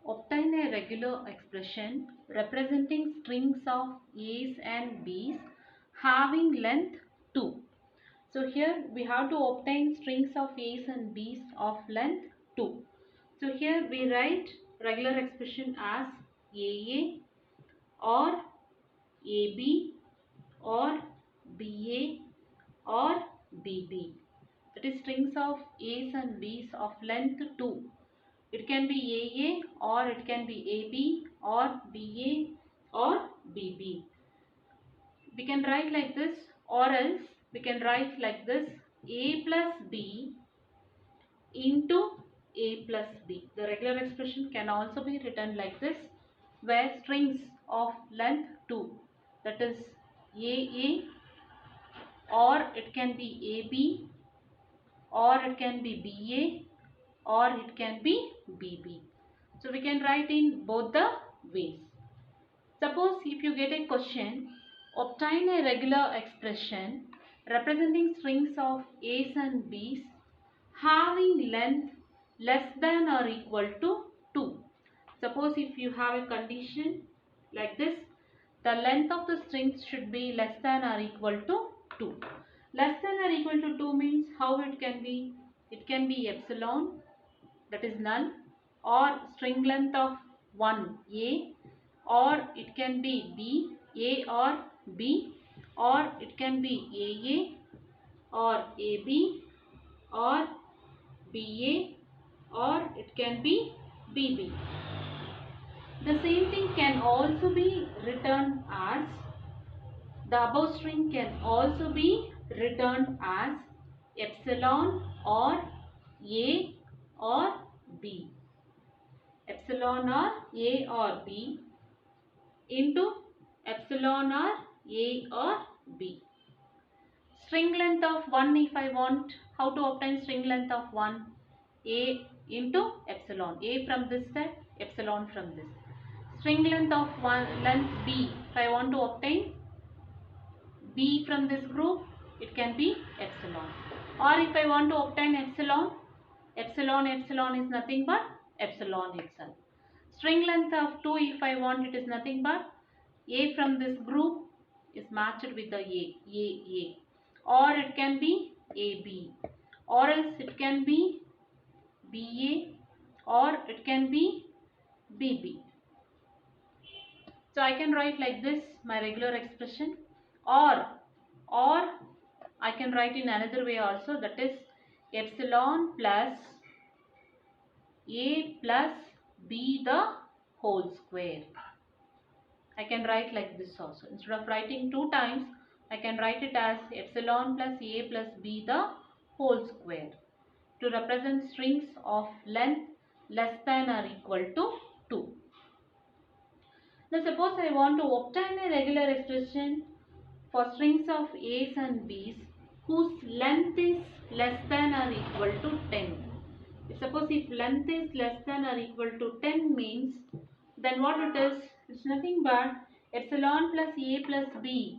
Obtain a regular expression representing strings of A's and B's having length 2. So here we have to obtain strings of A's and B's of length 2. So here we write regular expression as AA or AB or BA or BB. That is strings of A's and B's of length 2. It can be AA or it can be AB or BA or BB. We can write like this, or else we can write like this: A plus B into A plus B. The regular expression can also be written like this, where strings of length 2, that is AA, or it can be AB, or it can be BA, or it can be BB. So we can write in both the ways. Suppose if you get a question, obtain a regular expression representing strings of A's and B's having length less than or equal to 2. Suppose if you have a condition like this, the length of the strings should be less than or equal to 2. Less than or equal to 2 means how it can be? It can be epsilon, that is null, or string length of 1A, or it can be B, A or B, or it can be AA or AB or BA, or it can be BB. The same thing can also be written as, the above string can also be written as epsilon or A or B. Epsilon or A or B into epsilon or A or B. String length of 1, if I want, how to obtain string length of 1? A into epsilon. A from this side, epsilon from this. String length of length B, if I want to obtain B from this group, it can be epsilon. Or if I want to obtain epsilon, epsilon is nothing but epsilon itself. String length of 2, if I want, it is nothing but A from this group is matched with the A. Or it can be AB, or else it can be BA, or it can be BB. So I can write like this my regular expression, or I can write in another way also, that is epsilon plus A plus B the whole square. I can write like this also. Instead of writing 2 times, I can write it as epsilon plus A plus B the whole square to represent strings of length less than or equal to 2. Now suppose I want to obtain a regular expression for strings of A's and B's whose length is less than or equal to 10. Suppose if length is less than or equal to 10 means, then what it is? It's nothing but epsilon plus A plus B.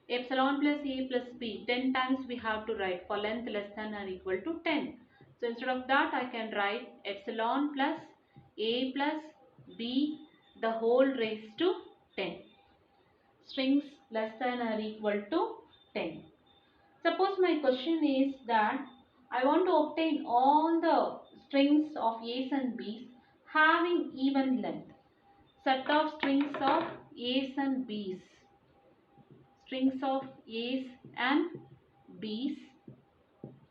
Epsilon plus A plus B. 10 times we have to write for length less than or equal to 10. So instead of that, I can write epsilon plus A plus B the whole raised to 10. Strings less than or equal to 10. Suppose my question is that I want to obtain all the strings of A's and B's having even length. Set of strings of A's and B's. Strings of A's and B's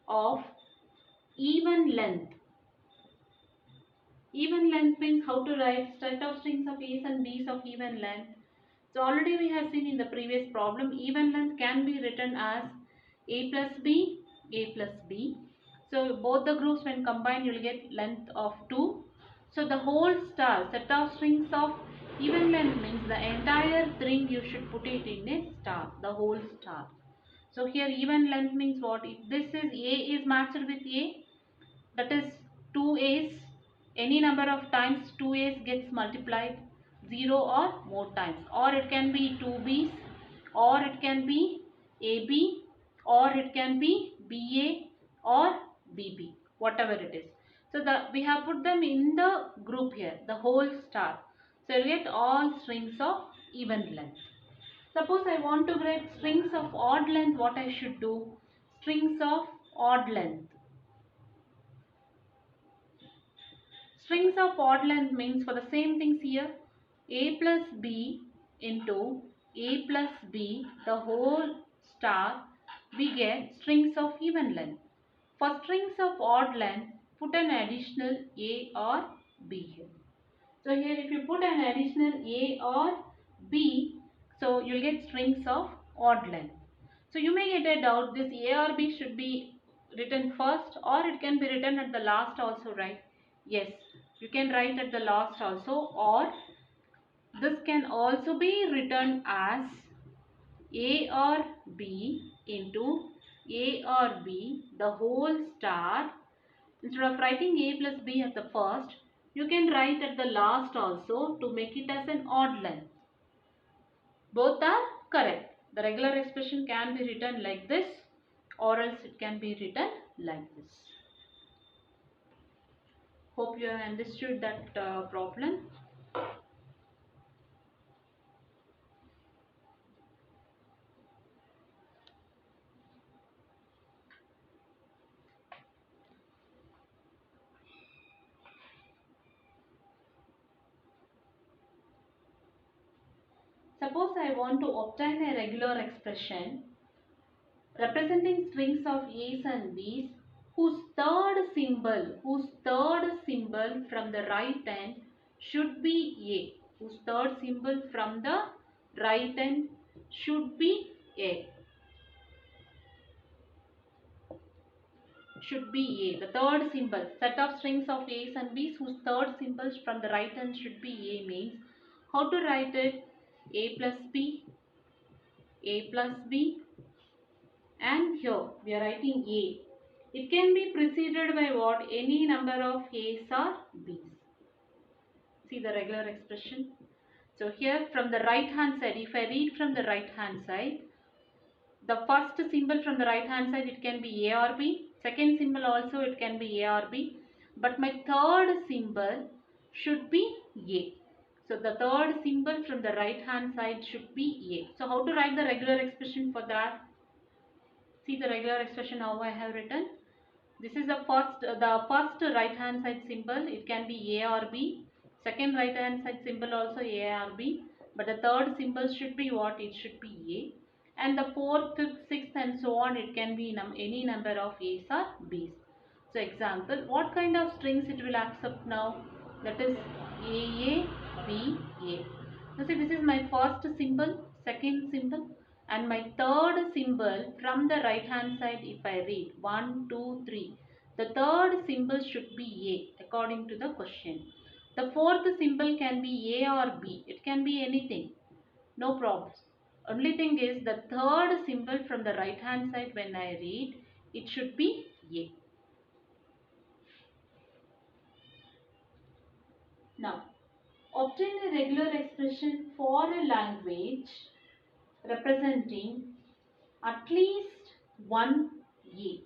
of even length. Even length means how to write set of strings of A's and B's of even length. So already we have seen in the previous problem, even length can be written as A plus B, A plus B. So both the groups when combined you will get length of 2. So the whole star, set of strings of even length means the entire string you should put it in a star, the whole star. So here even length means what? If this is A is matched with A, that is 2 A's, any number of times 2 A's gets multiplied, 0 or more times, or it can be 2 B's, or it can be AB, or it can be BA or BB, whatever it is. So we have put them in the group here, the whole star. So you get all strings of even length. Suppose I want to get strings of odd length, what I should do? Strings of odd length. Strings of odd length means for the same things here, a plus b into a plus b, the whole star, we get strings of even length. For strings of odd length, put an additional a or b here. So here if you put an additional a or b, so you'll get strings of odd length. So you may get a doubt, this a or b should be written first or it can be written at the last also, right? Yes, you can write at the last also, or this can also be written as a or b into a or b, the whole star. Instead of writing a plus b at the first, you can write at the last also to make it as an odd length. Both are correct. The regular expression can be written like this or else it can be written like this. Hope you have understood that problem. Suppose I want to obtain a regular expression representing strings of A's and B's whose third symbol from the right end should be A. Whose third symbol from the right end should be A. Should be A. The third symbol, set of strings of A's and B's whose third symbols from the right end should be A means, how to write it? A plus B, A plus B, and here we are writing A. It can be preceded by what? Any number of A's or B's. See the regular expression. So here from the right hand side, if I read from the right hand side, the first symbol from the right hand side, it can be A or B. Second symbol also it can be A or B. But my third symbol should be A. So the third symbol from the right hand side should be A. So how to write the regular expression for that? See the regular expression how I have written. This is the first right hand side symbol. It can be A or B. Second right hand side symbol also A or B. But the third symbol should be what? It should be A. And the fourth, fifth, sixth and so on, it can be any number of A's or B's. So example, what kind of strings it will accept now? That is A, B, A. Now see, this is my first symbol, second symbol, and my third symbol from the right hand side. If I read 1, 2, 3, the third symbol should be A according to the question. The fourth symbol can be A or B. It can be anything. No problem. Only thing is the third symbol from the right hand side when I read, it should be A. Now, obtain a regular expression for a language representing at least one A.